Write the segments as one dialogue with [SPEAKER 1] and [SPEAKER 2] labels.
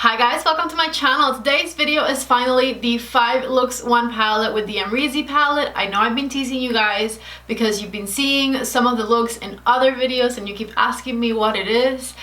[SPEAKER 1] Hi guys, welcome to my channel. Today's video is finally the 5 looks 1 palette with the Amrezy palette. I know I've been teasing you guys because you've been seeing some of the looks in other videos and you keep asking me what it is.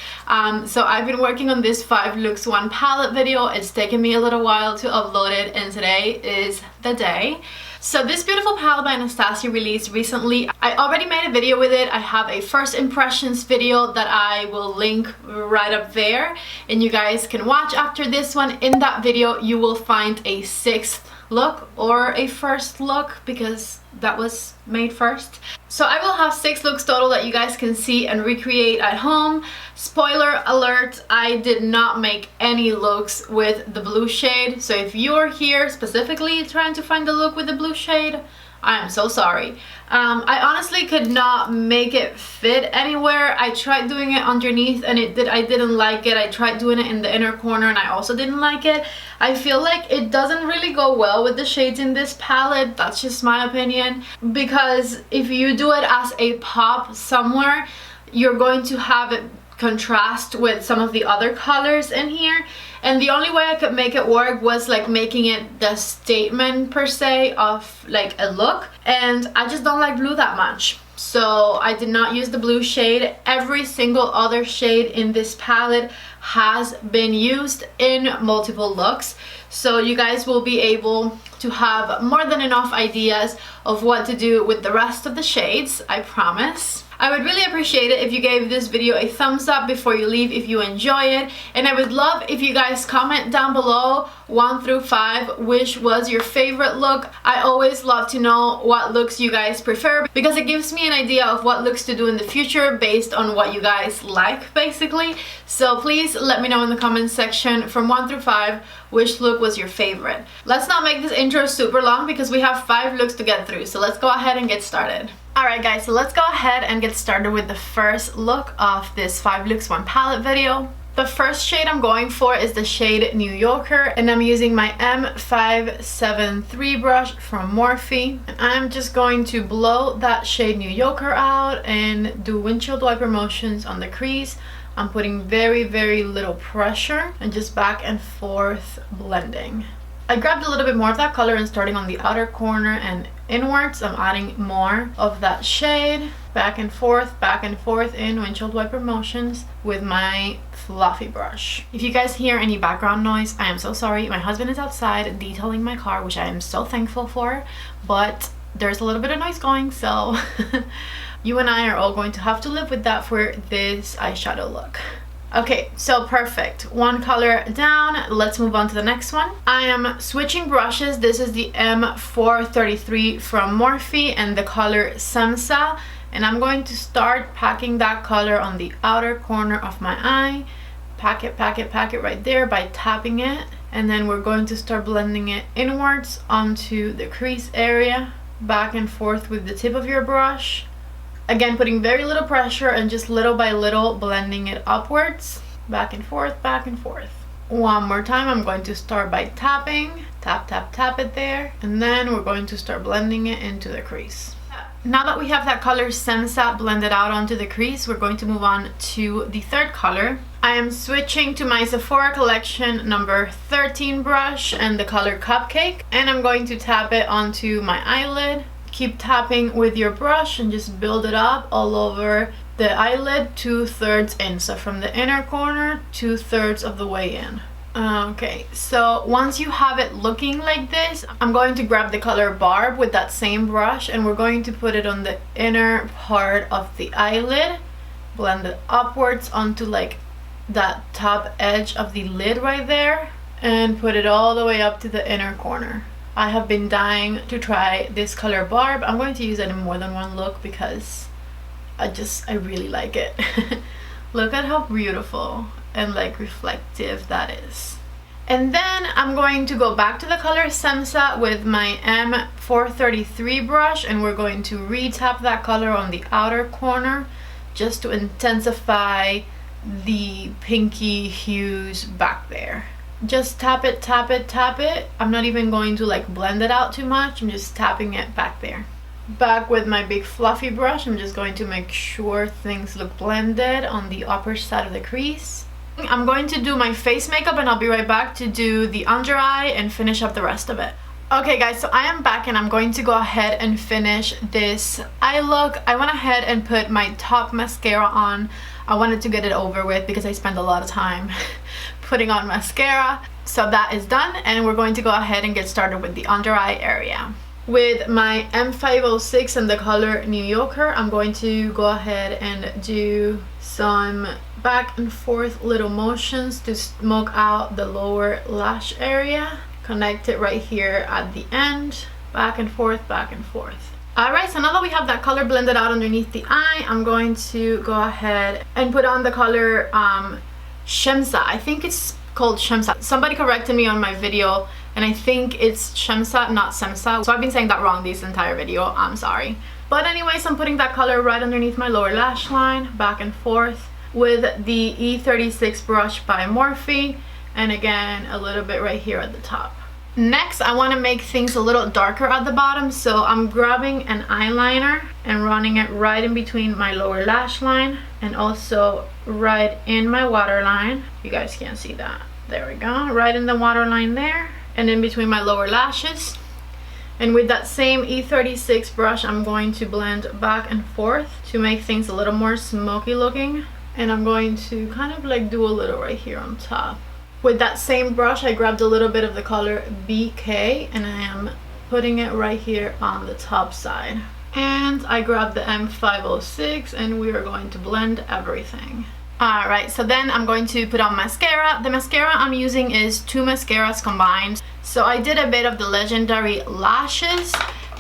[SPEAKER 1] So I've been working on this 5 looks 1 palette video. It's taken me a little while to upload it and today is the day. So this beautiful palette by Anastasia released recently. I already made a video with it. I have a first impressions video that I will link right up there and you guys can watch after this one. In that video you will find a 6th look or a first look because that was made first. So I will have 6 looks total that you guys can see and recreate at home. Spoiler alert, I did not make any looks with the blue shade. So if you're here specifically trying to find the look with the blue shade, I am so sorry. I honestly could not make it fit anywhere. I tried doing it underneath and I didn't like it. I tried doing it in the inner corner and I also didn't like it. I feel like it doesn't really go well with the shades in this palette. That's just my opinion. Because if you do it as a pop somewhere, you're going to have it contrast with some of the other colors in here, and the only way I could make it work was like making it the statement per se of like a look, and I just don't like blue that much, so I did not use the blue shade. Every single other shade in this palette has been used in multiple looks, so you guys will be able to have more than enough ideas of what to do with the rest of the shades, I promise. I would really appreciate it if you gave this video a thumbs up before you leave if you enjoy it, and I would love if you guys comment down below 1 through 5 which was your favorite look. I always love to know what looks you guys prefer because it gives me an idea of what looks to do in the future based on what you guys like basically. So please let me know in the comments section from 1 through 5 which look was your favorite. Let's not make this intro super long because we have 5 looks to get through, so let's go ahead and get started. Alright guys, so let's go ahead and get started with the first look of this 5 looks 1 palette video. The first shade I'm going for is the shade New Yorker, and I'm using my M573 brush from Morphe, and I'm just going to blow that shade New Yorker out and do windshield wiper motions on the crease. I'm putting very little pressure and just back and forth blending. I grabbed a little bit more of that color and starting on the outer corner and inwards, I'm adding more of that shade back and forth in windshield wiper motions with my fluffy brush. If you guys hear any background noise, I am so sorry. My husband is outside detailing my car, which I am so thankful for, but there's a little bit of noise going, so you and I are all going to have to live with that for this eyeshadow look. Okay, so perfect. 1 color down. Let's move on to the next one. I am switching brushes. This is the M433 from Morphe and the color Samsa. And I'm going to start packing that color on the outer corner of my eye. Pack it right there by tapping it. And then we're going to start blending it inwards onto the crease area. Back and forth with the tip of your brush. Again, putting very little pressure and just little by little blending it upwards. Back and forth. 1 more time, I'm going to start by tapping. Tap it there. And then we're going to start blending it into the crease. Now that we have that color Sensa blended out onto the crease, we're going to move on to the 3rd color. I am switching to my Sephora collection number 13 brush and the color Cupcake. And I'm going to tap it onto my eyelid. Keep tapping with your brush and just build it up all over the eyelid 2/3 in. So from the inner corner, 2/3 of the way in. Okay, so once you have it looking like this, I'm going to grab the color Barb with that same brush and we're going to put it on the inner part of the eyelid. Blend it upwards onto like that top edge of the lid right there and put it all the way up to the inner corner. I have been dying to try this color Barb. I'm going to use it in more than 1 look because I really like it. Look at how beautiful and like reflective that is. And then I'm going to go back to the color Samsa with my M433 brush and we're going to re-tap that color on the outer corner just to intensify the pinky hues back there. Just tap it. I'm not even going to like blend it out too much. I'm just tapping it back there. Back with my big fluffy brush, I'm just going to make sure things look blended on the upper side of the crease. I'm going to do my face makeup and I'll be right back to do the under eye and finish up the rest of it. Okay guys, so I am back and I'm going to go ahead and finish this eye look. I went ahead and put my top mascara on. I wanted to get it over with because I spent a lot of time putting on mascara. So that is done and we're going to go ahead and get started with the under eye area. With my M506 in the color New Yorker, I'm going to go ahead and do some back and forth little motions to smoke out the lower lash area. Connect it right here at the end, back and forth, back and forth. Alright, so now that we have that color blended out underneath the eye, I'm going to go ahead and put on the color Shemsa. I think it's called Shemsa. Somebody corrected me on my video and I think it's Shemsa, not Semsa. So I've been saying that wrong this entire video, I'm sorry. But anyways, I'm putting that color right underneath my lower lash line, back and forth with the E36 brush by Morphe. And again, a little bit right here at the top. Next, I want to make things a little darker at the bottom, so I'm grabbing an eyeliner and running it right in between my lower lash line and also right in my waterline. You guys can't see that. There we go. Right in the waterline there and in between my lower lashes. And with that same E36 brush, I'm going to blend back and forth to make things a little more smoky looking. And I'm going to kind of like do a little right here on top. With that same brush, I grabbed a little bit of the color BK and I am putting it right here on the top side. And I grabbed the M506 and we are going to blend everything. Alright, so then I'm going to put on mascara. The mascara I'm using is 2 mascaras combined. So I did a bit of the Legendary Lashes.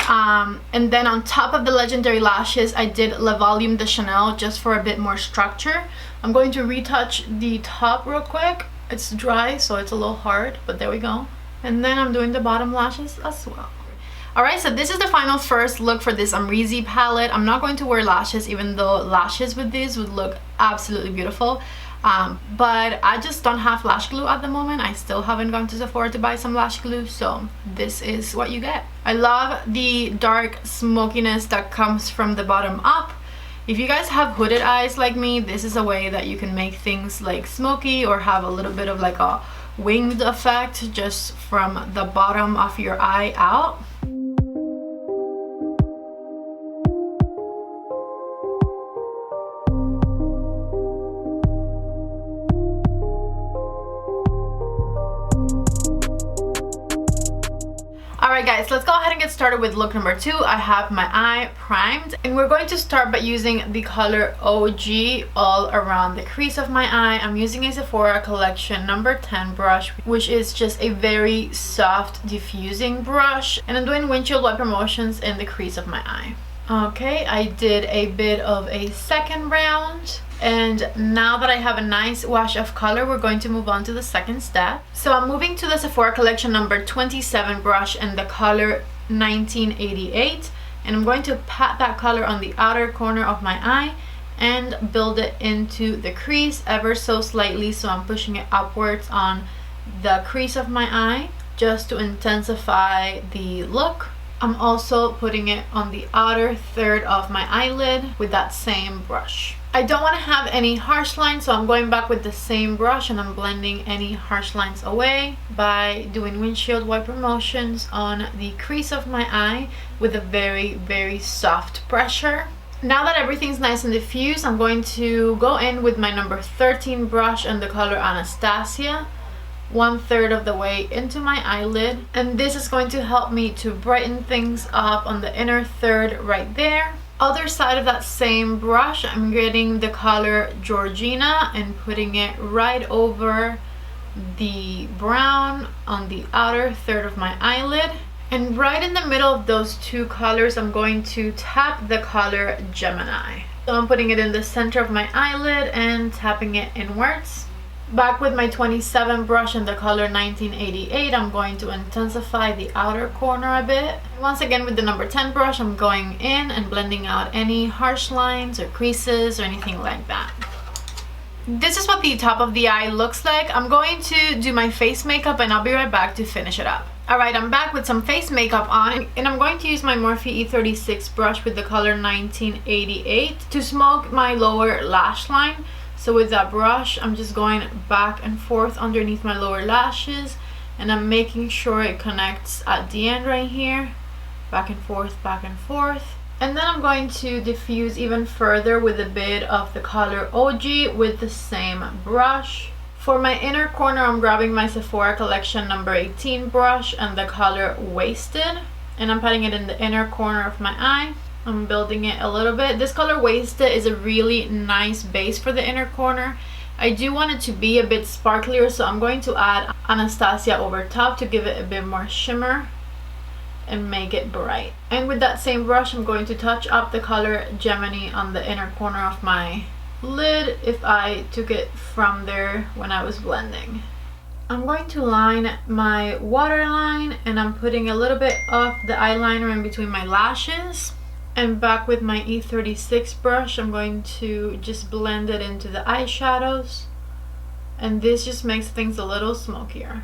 [SPEAKER 1] And then on top of the Legendary Lashes, I did Le Volume de Chanel just for a bit more structure. I'm going to retouch the top real quick. It's dry, so it's a little hard, but there we go. And then I'm doing the bottom lashes as well. Alright, so this is the final first look for this Amrezy palette. I'm not going to wear lashes, even though lashes with this would look absolutely beautiful. But I just don't have lash glue at the moment. I still haven't gone to Sephora to buy some lash glue, so this is what you get. I love the dark smokiness that comes from the bottom up. If you guys have hooded eyes like me, this is a way that you can make things like smoky or have a little bit of like a winged effect just from the bottom of your eye out. Alright guys, let's go ahead and get started with look number 2. I have my eye primed and we're going to start by using the color OG all around the crease of my eye. I'm using a Sephora Collection number 10 brush, which is just a very soft diffusing brush, and I'm doing windshield wiper motions in the crease of my eye. Okay, I did a bit of a second round. And now that I have a nice wash of color, we're going to move on to the second step. So I'm moving to the Sephora Collection number 27 brush in the color 1988. And I'm going to pat that color on the outer corner of my eye and build it into the crease ever so slightly. So I'm pushing it upwards on the crease of my eye just to intensify the look. I'm also putting it on the outer third of my eyelid with that same brush. I don't want to have any harsh lines, so I'm going back with the same brush and I'm blending any harsh lines away by doing windshield wiper motions on the crease of my eye with a very soft pressure. Now that everything's nice and diffused, I'm going to go in with my number 13 brush in the color Anastasia, 1/3 of the way into my eyelid, and this is going to help me to brighten things up on the inner third right there. Other side of that same brush, I'm getting the color Georgina and putting it right over the brown on the outer third of my eyelid. And right in the middle of those two colors, I'm going to tap the color Gemini. So I'm putting it in the center of my eyelid and tapping it inwards. Back with my 27 brush in the color 1988, I'm going to intensify the outer corner a bit. Once again with the number 10 brush, I'm going in and blending out any harsh lines or creases or anything like that. This is what the top of the eye looks like. I'm going to do my face makeup and I'll be right back to finish it up. Alright, I'm back with some face makeup on and I'm going to use my Morphe E36 brush with the color 1988 to smoke my lower lash line. So with that brush, I'm just going back and forth underneath my lower lashes, and I'm making sure it connects at the end right here. Back and forth, back and forth. And then I'm going to diffuse even further with a bit of the color OG with the same brush. For my inner corner, I'm grabbing my Sephora Collection number 18 brush and the color Wasted, and I'm putting it in the inner corner of my eye. I'm building it a little bit. This color Wasted is a really nice base for the inner corner. I do want it to be a bit sparklier, so I'm going to add Anastasia over top to give it a bit more shimmer and make it bright. And with that same brush, I'm going to touch up the color Gemini on the inner corner of my lid if I took it from there when I was blending. I'm going to line my waterline, and I'm putting a little bit of the eyeliner in between my lashes. And back with my E36 brush, I'm going to just blend it into the eyeshadows, and this just makes things a little smokier.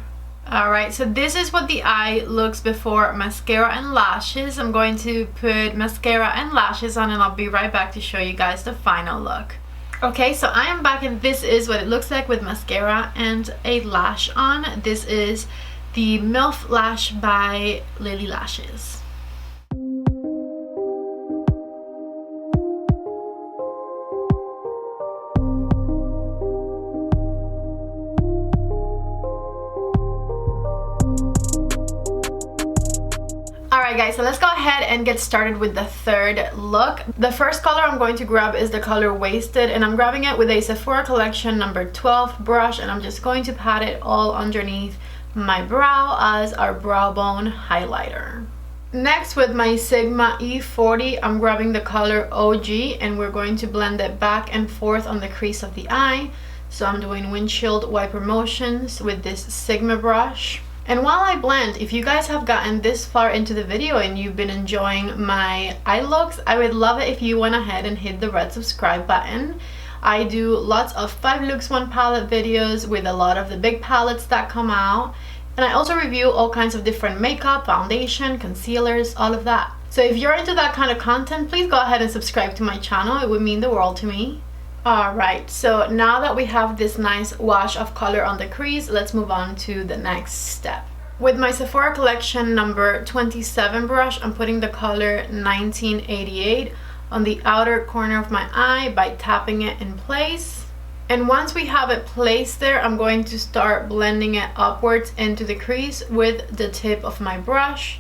[SPEAKER 1] Alright, so this is what the eye looks before mascara and lashes. I'm going to put mascara and lashes on, and I'll be right back to show you guys the final look. Okay, so I am back, and this is what it looks like with mascara and a lash on. This is the MILF Lash by Lily Lashes. Alright guys, so let's go ahead and get started with the third look. The first color I'm going to grab is the color Wasted, and I'm grabbing it with a Sephora Collection number 12 brush, and I'm just going to pat it all underneath my brow as our brow bone highlighter. Next, with my Sigma E40, I'm grabbing the color OG, and we're going to blend it back and forth on the crease of the eye. So I'm doing windshield wiper motions with this Sigma brush. And while I blend, if you guys have gotten this far into the video and you've been enjoying my eye looks, I would love it if you went ahead and hit the red subscribe button. I do lots of 5 looks 1 palette videos with a lot of the big palettes that come out, and I also review all kinds of different makeup, foundation, concealers, all of that. So if you're into that kind of content, please go ahead and subscribe to my channel. It would mean the world to me. Alright, so now that we have this nice wash of color on the crease, let's move on to the next step. With my Sephora Collection number 27 brush, I'm putting the color 1988 on the outer corner of my eye by tapping it in place. And once we have it placed there, I'm going to start blending it upwards into the crease with the tip of my brush.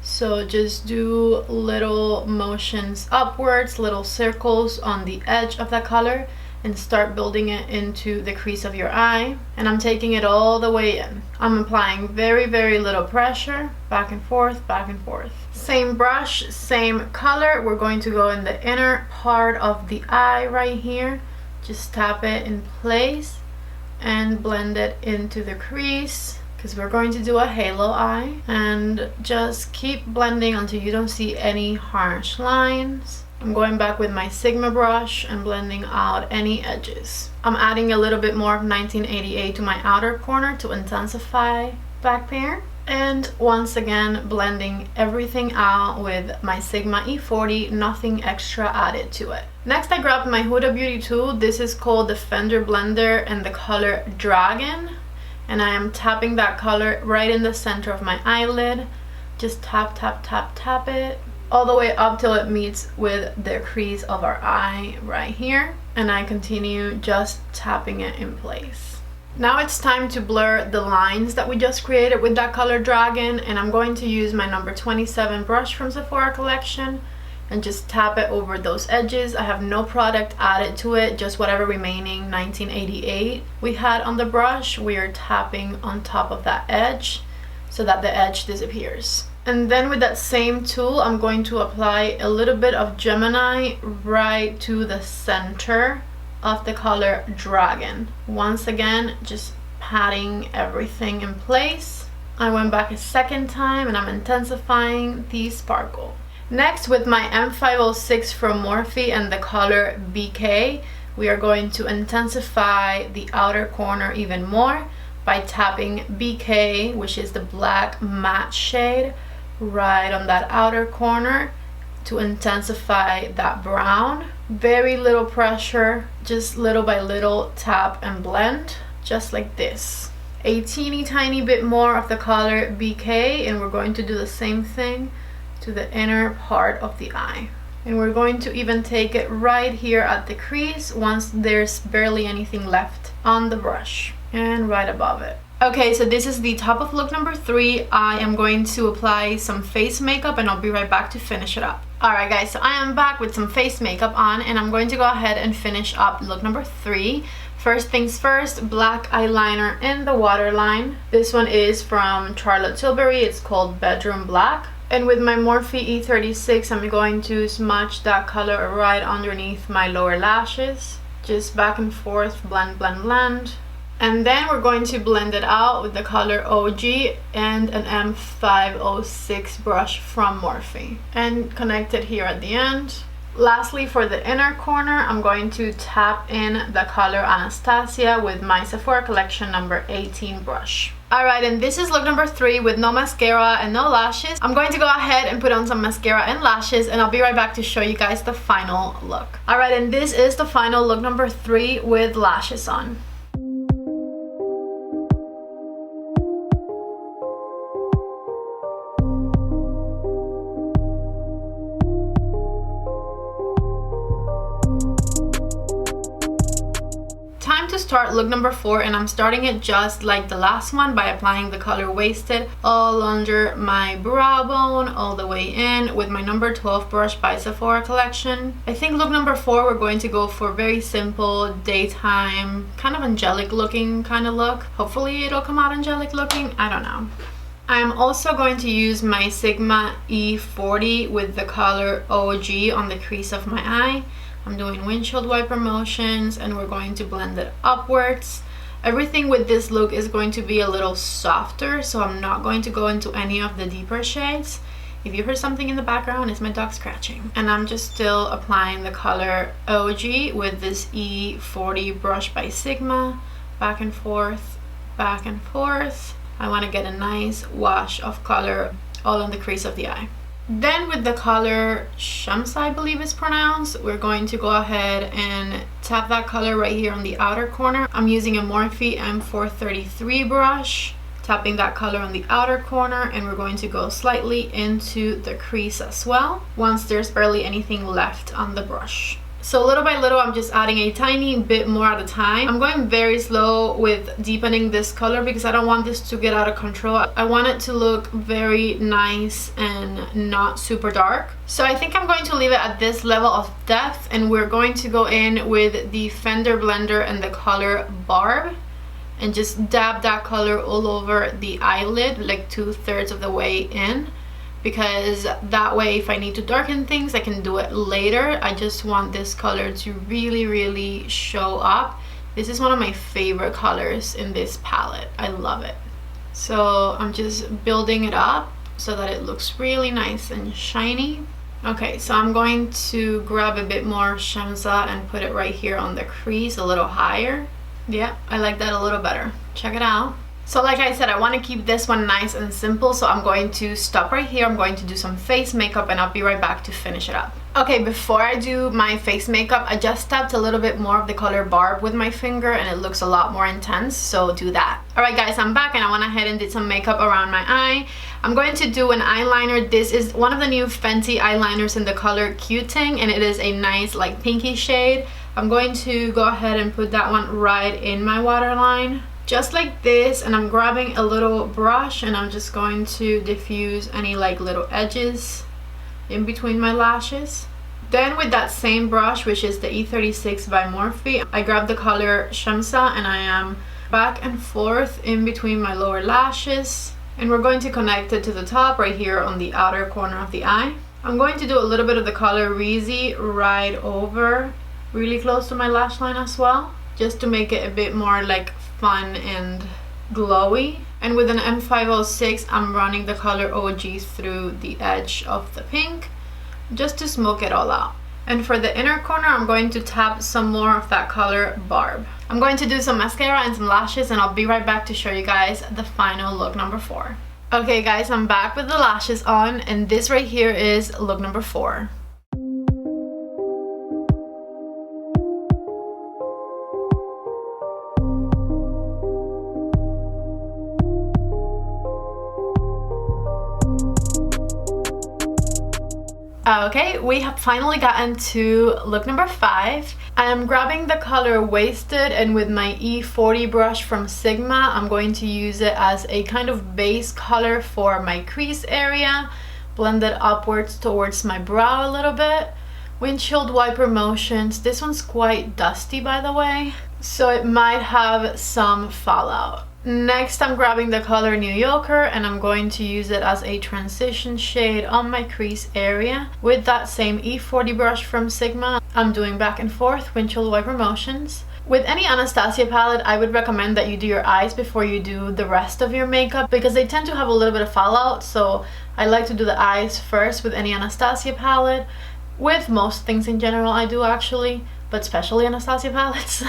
[SPEAKER 1] So just do little motions upwards, little circles on the edge of that color, and start building it into the crease of your eye. And I'm taking it all the way in. I'm applying very, very little pressure, back and forth, back and forth. Same brush, same color. We're going to go in the inner part of the eye right here. Just tap it in place and blend it into the crease, because we're going to do a halo eye, and just keep blending until you don't see any harsh lines. I'm going back with my Sigma brush and blending out any edges. I'm adding a little bit more of 1988 to my outer corner to intensify back there, and once again blending everything out with my Sigma E40, nothing extra added to it. Next, I grabbed my Huda Beauty tool. This is called the Fender Blender and the color Dragon. And I am tapping that color right in the center of my eyelid. Just tap, tap, tap, tap it all the way up till it meets with the crease of our eye right here. And I continue just tapping it in place. Now it's time to blur the lines that we just created with that color Dragon. And I'm going to use my number 27 brush from Sephora Collection and just tap it over those edges. I have no product added to it, just whatever remaining 1988 we had on the brush. We are tapping on top of that edge so that the edge disappears. And then with that same tool, I'm going to apply a little bit of Gemini right to the center of the color Dragon. Once again, just patting everything in place. I went back a second time and I'm intensifying the sparkle. Next, with my M506 from Morphe and the color BK, we are going to intensify the outer corner even more by tapping BK, which is the black matte shade, right on that outer corner to intensify that brown. Very little pressure, just little by little tap and blend, just like this. A teeny tiny bit more of the color BK, and we're going to do the same thing to the inner part of the eye. And we're going to even take it right here at the crease once there's barely anything left on the brush, and right above it. Okay, so this is the top of look number 3. I am going to apply some face makeup and I'll be right back to finish it up. Alright guys, so I am back with some face makeup on and I'm going to go ahead and finish up look number 3. First things first, black eyeliner in the waterline. This one is from Charlotte Tilbury. It's called Bedroom Black. And with my Morphe E36, I'm going to smudge that color right underneath my lower lashes. Just back and forth, blend, blend, blend. And then we're going to blend it out with the color OG and an M506 brush from Morphe. And connect it here at the end. Lastly, for the inner corner, I'm going to tap in the color Anastasia with my Sephora Collection number 18 brush. Alright, and this is look number 3 with no mascara and no lashes. I'm going to go ahead and put on some mascara and lashes and I'll be right back to show you guys the final look. Alright, and this is the final look number 3 with lashes on. Time to start look number 4, and I'm starting it just like the last one by applying the color Wasted all under my brow bone all the way in with my number 12 brush by Sephora Collection. I think look number 4 we're going to go for very simple daytime, kind of angelic looking kind of look. Hopefully it'll come out angelic looking, I don't know. I'm also going to use my Sigma E40 with the color OG on the crease of my eye. I'm doing windshield wiper motions and we're going to blend it upwards. Everything with this look is going to be a little softer, so I'm not going to go into any of the deeper shades. If you heard something in the background, it's my dog scratching. And I'm just still applying the color OG with this E40 brush by Sigma. Back and forth, back and forth. I want to get a nice wash of color all on the crease of the eye. Then with the color Shamsa, I believe it's pronounced, we're going to go ahead and tap that color right here on the outer corner. I'm using a Morphe M433 brush, tapping that color on the outer corner, and we're going to go slightly into the crease as well once there's barely anything left on the brush. So little by little, I'm just adding a tiny bit more at a time. I'm going very slow with deepening this color because I don't want this to get out of control. I want it to look very nice and not super dark. So I think I'm going to leave it at this level of depth, and we're going to go in with the Fender blender and the color Barb and just dab that color all over the eyelid, like 2/3 of the way in. Because that way if I need to darken things I can do it later. I just want this color to really show up. This is one of my favorite colors in this palette. I love it. So I'm just building it up so that it looks really nice and shiny. Okay, so I'm going to grab a bit more Shamsa and put it right here on the crease a little higher. Yeah, I like that a little better. Check it out. So like I said, I want to keep this one nice and simple, so I'm going to stop right here. I'm going to do some face makeup and I'll be right back to finish it up. Okay, before I do my face makeup, I just tapped a little bit more of the color Barb with my finger and it looks a lot more intense, so do that. Alright guys, I'm back and I went ahead and did some makeup around my eye. I'm going to do an eyeliner. This is one of the new Fenty eyeliners in the color Cuting, and it is a nice like pinky shade. I'm going to go ahead and put that one right in my waterline. Just like this, and I'm grabbing a little brush and I'm just going to diffuse any like little edges in between my lashes. Then with that same brush, which is the E36 by Morphe, I grab the color Shamsa and I am back and forth in between my lower lashes, and we're going to connect it to the top right here on the outer corner of the eye. I'm going to do a little bit of the color Reezy right over, really close to my lash line as well, just to make it a bit more like fun and glowy. And with an M506, I'm running the color OG through the edge of the pink just to smoke it all out. And for the inner corner, I'm going to tap some more of that color Barb. I'm going to do some mascara and some lashes and I'll be right back to show you guys the final look number 4. Okay guys, I'm back with the lashes on, and this right here is look number 4. Okay, we have finally gotten to look number 5. I am grabbing the color Wasted, and with my E40 brush from Sigma, I'm going to use it as a kind of base color for my crease area, blend it upwards towards my brow a little bit. Windshield wiper motions. This one's quite dusty, by the way, so it might have some fallout. Next, I'm grabbing the color New Yorker, and I'm going to use it as a transition shade on my crease area. With that same E40 brush from Sigma, I'm doing back and forth windshield wiper motions. With any Anastasia palette, I would recommend that you do your eyes before you do the rest of your makeup, because they tend to have a little bit of fallout, so I like to do the eyes first with any Anastasia palette. With most things in general, I do actually, but especially Anastasia palettes.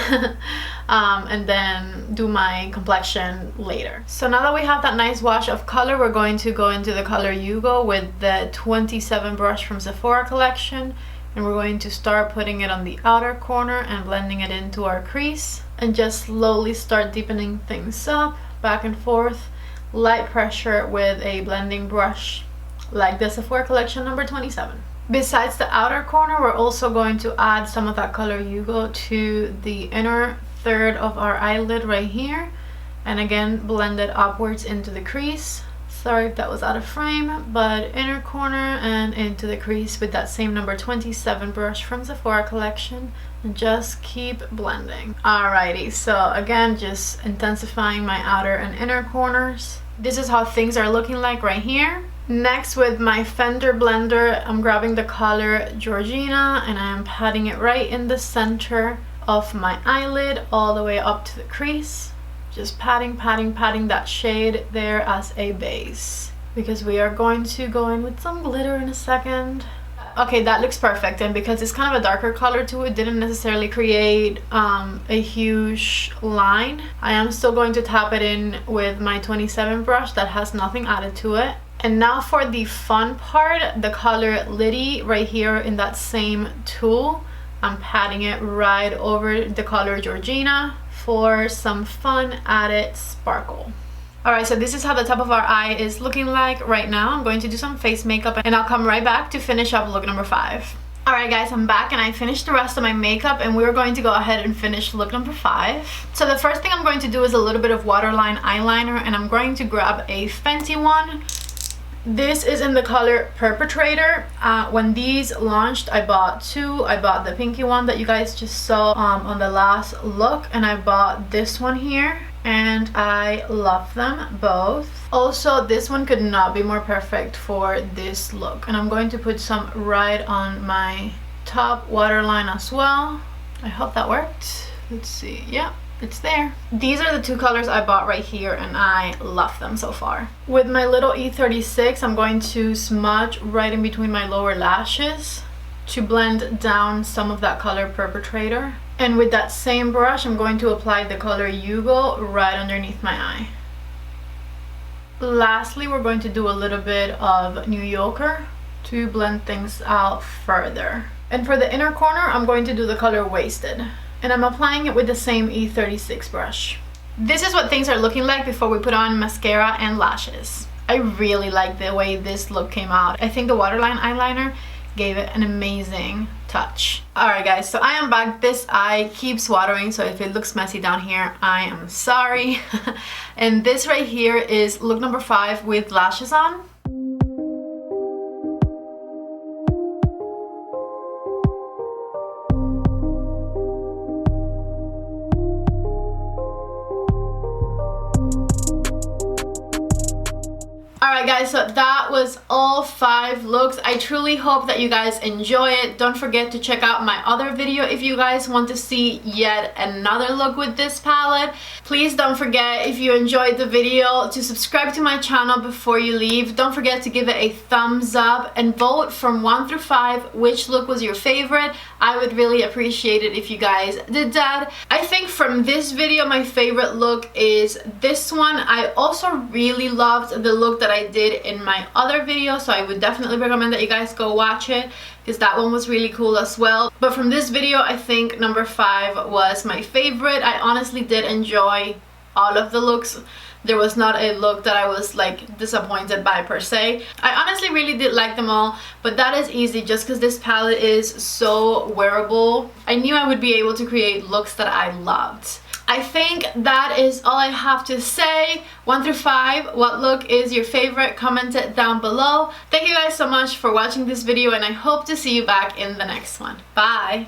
[SPEAKER 1] And then do my complexion later. So now that we have that nice wash of color, we're going to go into the color Yugo with the 27 brush from Sephora collection, and we're going to start putting it on the outer corner and blending it into our crease, and just slowly start deepening things up, back and forth, light pressure with a blending brush like the Sephora collection number 27. Besides the outer corner, we're also going to add some of that color Yugo to the inner third of our eyelid right here, and again blend it upwards into the crease. Sorry if that was out of frame, but inner corner and into the crease with that same number 27 brush from Sephora collection, and just keep blending. Alrighty, so again, just intensifying my outer and inner corners. This is how things are looking like right here. Next, with my Fender blender, I'm grabbing the color Georgina, and I'm patting it right in the center of my eyelid all the way up to the crease. Just patting that shade there as a base, because we are going to go in with some glitter in a second. Okay, that looks perfect, and because it's kind of a darker color too, it didn't necessarily create a huge line. I am still going to tap it in with my 27 brush that has nothing added to it. And now for the fun part, the color Liddy right here in that same tool, I'm patting it right over the color Georgina for some fun added sparkle. Alright, so this is how the top of our eye is looking like right now. I'm going to do some face makeup, and I'll come right back to finish up look number 5. Alright guys, I'm back, and I finished the rest of my makeup, and we're going to go ahead and finish look number 5. So the first thing I'm going to do is a little bit of waterline eyeliner, and I'm going to grab a Fenty one. This is in the color Perpetrator. When these launched, I bought 2. I bought the pinky one that you guys just saw on the last look, and I bought this one here, and I love them both. Also, this one could not be more perfect for this look, and I'm going to put some right on my top waterline as well. I hope that worked. Let's see. Yeah, it's there. These are the 2 colors I bought right here, and I love them so far. With my little E36, I'm going to smudge right in between my lower lashes to blend down some of that color Perpetrator. And with that same brush, I'm going to apply the color Yugo right underneath my eye. Lastly, we're going to do a little bit of New Yorker to blend things out further. And for the inner corner, I'm going to do the color Wasted, and I'm applying it with the same E36 brush. This is what things are looking like before we put on mascara and lashes. I really like the way this look came out. I think the waterline eyeliner gave it an amazing touch. Alright guys, so I am back. This eye keeps watering, so if it looks messy down here, I am sorry. And this right here is look number 5 with lashes on. Alright guys, so that was all 5 looks. I truly hope that you guys enjoy it. Don't forget to check out my other video if you guys want to see yet another look with this palette. Please don't forget, if you enjoyed the video, to subscribe to my channel before you leave. Don't forget to give it a thumbs up and vote from 1 through 5 which look was your favorite. I would really appreciate it if you guys did that. I think from this video, my favorite look is this one. I also really loved the look that I did in my other video, so I would definitely recommend that you guys go watch it, because that one was really cool as well. But from this video, I think number 5 was my favorite. I honestly did enjoy all of the looks there was not a look that I was like disappointed by per se. I honestly really did like them all, but that is easy just because this palette is so wearable. I knew I would be able to create looks that I loved. I think that is all I have to say. 1 through 5, what look is your favorite? Comment it down below. Thank you guys so much for watching this video, and I hope to see you back in the next one. Bye!